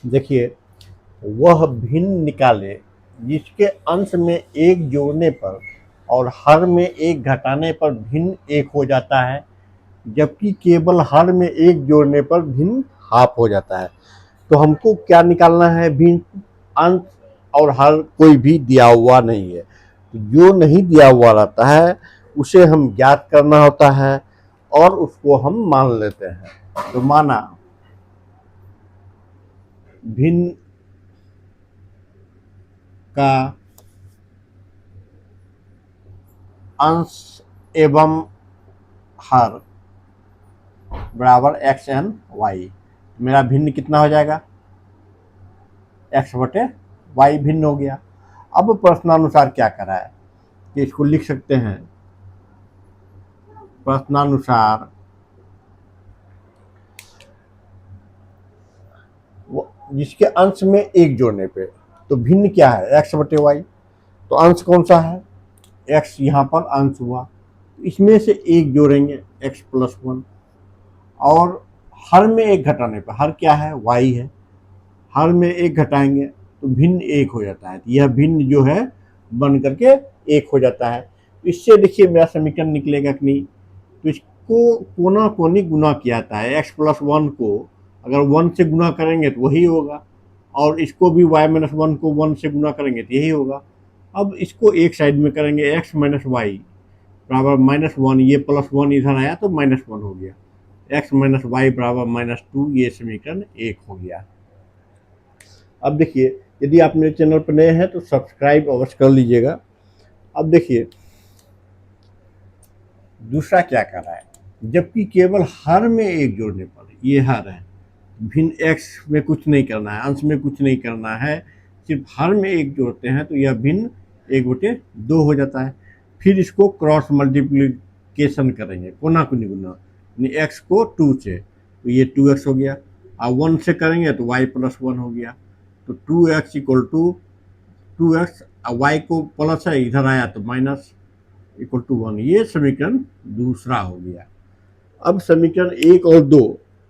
देखिए, वह भिन्न निकाले जिसके अंश में एक जोड़ने पर और हर में एक घटाने पर भिन्न एक हो जाता है, जबकि केवल हर में एक जोड़ने पर भिन्न हाफ हो जाता है। तो हमको क्या निकालना है? भिन्न, अंश और हर कोई भी दिया हुआ नहीं है। तो जो नहीं दिया हुआ रहता है उसे हम ज्ञात करना होता है और उसको हम मान लेते हैं। तो माना भिन्न का अंश एवं हर बराबर एक्स एन वाई। मेरा भिन्न कितना हो जाएगा? एक्स बटे वाई भिन्न हो गया। अब प्रश्नानुसार क्या करा है कि इसको लिख सकते हैं, प्रश्नानुसार जिसके अंश में एक जोड़ने पे, तो भिन्न क्या है? एक्स बटे वाई। तो अंश कौन सा है? एक्स यहाँ पर अंश हुआ, इसमें से एक जोड़ेंगे एक्स प्लस वन, और हर में एक घटाने पर, हर क्या है? वाई है, हर में एक घटाएंगे तो भिन्न एक हो जाता है। यह भिन्न जो है बन करके एक हो जाता है। इससे देखिए मेरा समीकरण निकलेगा कि नहीं। तो इसको कोना कोनी गुना किया जाता है। एक्स प्लस वन को अगर वन से गुना करेंगे तो वही होगा, और इसको भी वाई माइनस वन को वन से गुना करेंगे तो यही होगा। अब इसको एक साइड में करेंगे, एक्स माइनस वाई बराबर माइनस वन, ये प्लस वन इधर आया तो माइनस वन हो गया, एक्स माइनस वाई बराबर माइनस टू, ये समीकरण एक हो गया। अब देखिए, यदि आप मेरे चैनल पर नए हैं तो सब्सक्राइब अवश्य कर लीजिएगा। अब देखिए दूसरा क्या कर रहा है, जबकि केवल हर में एक जोड़ने पर, ये हर है, भिन्न एक्स में कुछ नहीं करना है, अंश में कुछ नहीं करना है, सिर्फ हर में एक जोड़ते हैं तो यह भिन्न एक बटे दो हो जाता है। फिर इसको क्रॉस मल्टीप्लीकेशन करेंगे, कोना कोनी गुना, एक्स को टू से तो ये टू एक्स हो गया, और वन से करेंगे तो वाई प्लस वन हो गया। तो two x equal to two x, y को प्लस है इधर आया तो माइनस, इक्वल टू वन। ये समीकरण दूसरा हो गया। अब समीकरण एक और दो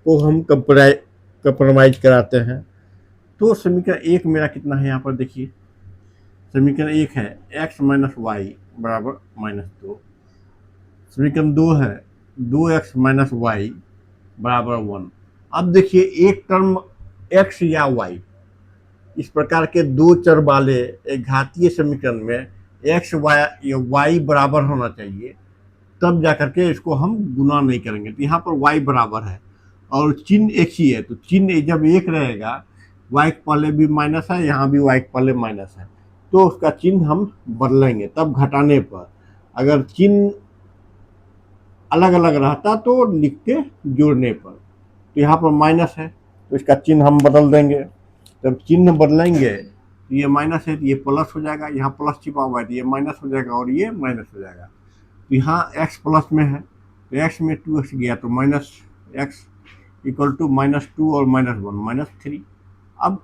को हम कंप्रोमाइज कराते हैं। तो समीकरण एक मेरा कितना है यहाँ पर देखिए, समीकरण एक है एक्स माइनस वाई बराबर माइनस दो। समीकरण दो है दो एक्स माइनस वाई बराबर वन। अब देखिए एक टर्म एक्स या वाई, इस प्रकार के दो चर वाले एक घातीय समीकरण में एक्स वाई बराबर होना चाहिए, तब जाकर के इसको हम गुना नहीं करेंगे। तो यहाँ पर y बराबर है और चिन्ह एक ही है, तो चिन्ह जब एक रहेगा, y के पहले भी माइनस है, यहाँ भी y के पहले माइनस है, तो उसका चिन्ह हम बदलेंगे तब घटाने पर। अगर चिन्ह अलग अलग रहता तो लिखते जोड़ने पर। तो यहाँ पर माइनस है तो इसका चिन्ह हम बदल देंगे। जब चिन्ह बदलेंगे तो ये माइनस है तो ये प्लस हो जाएगा, यहाँ प्लस छिपा हुआ है तो ये माइनस हो जाएगा और ये माइनस हो जाएगा। तो यहाँ x प्लस में है तो x में टू एक्स गया तो minus x equal to minus two और माइनस वन माइनस थ्री। अब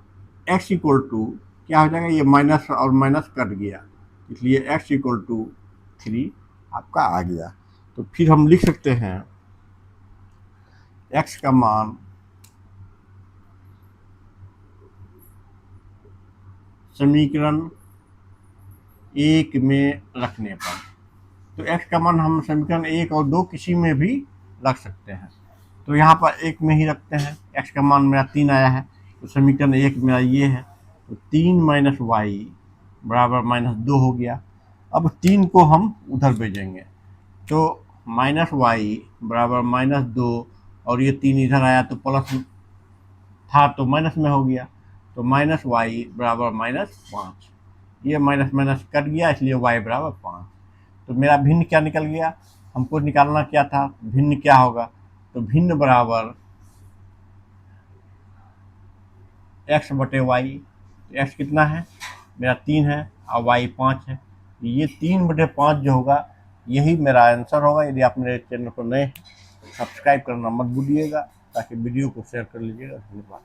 x इक्वल टू क्या हो जाएगा, ये माइनस और माइनस कट गया, इसलिए x इक्वल टू थ्री आपका आ गया। तो फिर हम लिख सकते हैं x का मान समीकरण एक में रखने पर, तो x का मान हम समीकरण एक और दो किसी में भी रख सकते हैं। तो यहाँ पर एक में ही रखते हैं, x का मान मेरा तीन आया है तो समीकरण एक मेरा ये है, तो तीन माइनस वाई बराबर माइनस दो हो गया। अब तीन को हम उधर भेजेंगे तो माइनस वाई बराबर माइनस दो, और ये तीन इधर आया तो प्लस था तो माइनस में हो गया, तो माइनस वाई बराबर माइनस पाँच। ये माइनस माइनस कट गया इसलिए y बराबर पाँच। तो मेरा भिन्न क्या निकल गया, हमको निकालना क्या था, भिन्न क्या होगा, तो भिन्न बराबर x बटे वाई। तो x कितना है मेरा तीन है और y पाँच है, ये तीन बटे पाँच जो होगा यही मेरा आंसर होगा। यदि आप मेरे चैनल को नए सब्सक्राइब करना मत भूलिएगा, ताकि वीडियो को शेयर कर लीजिएगा। धन्यवाद।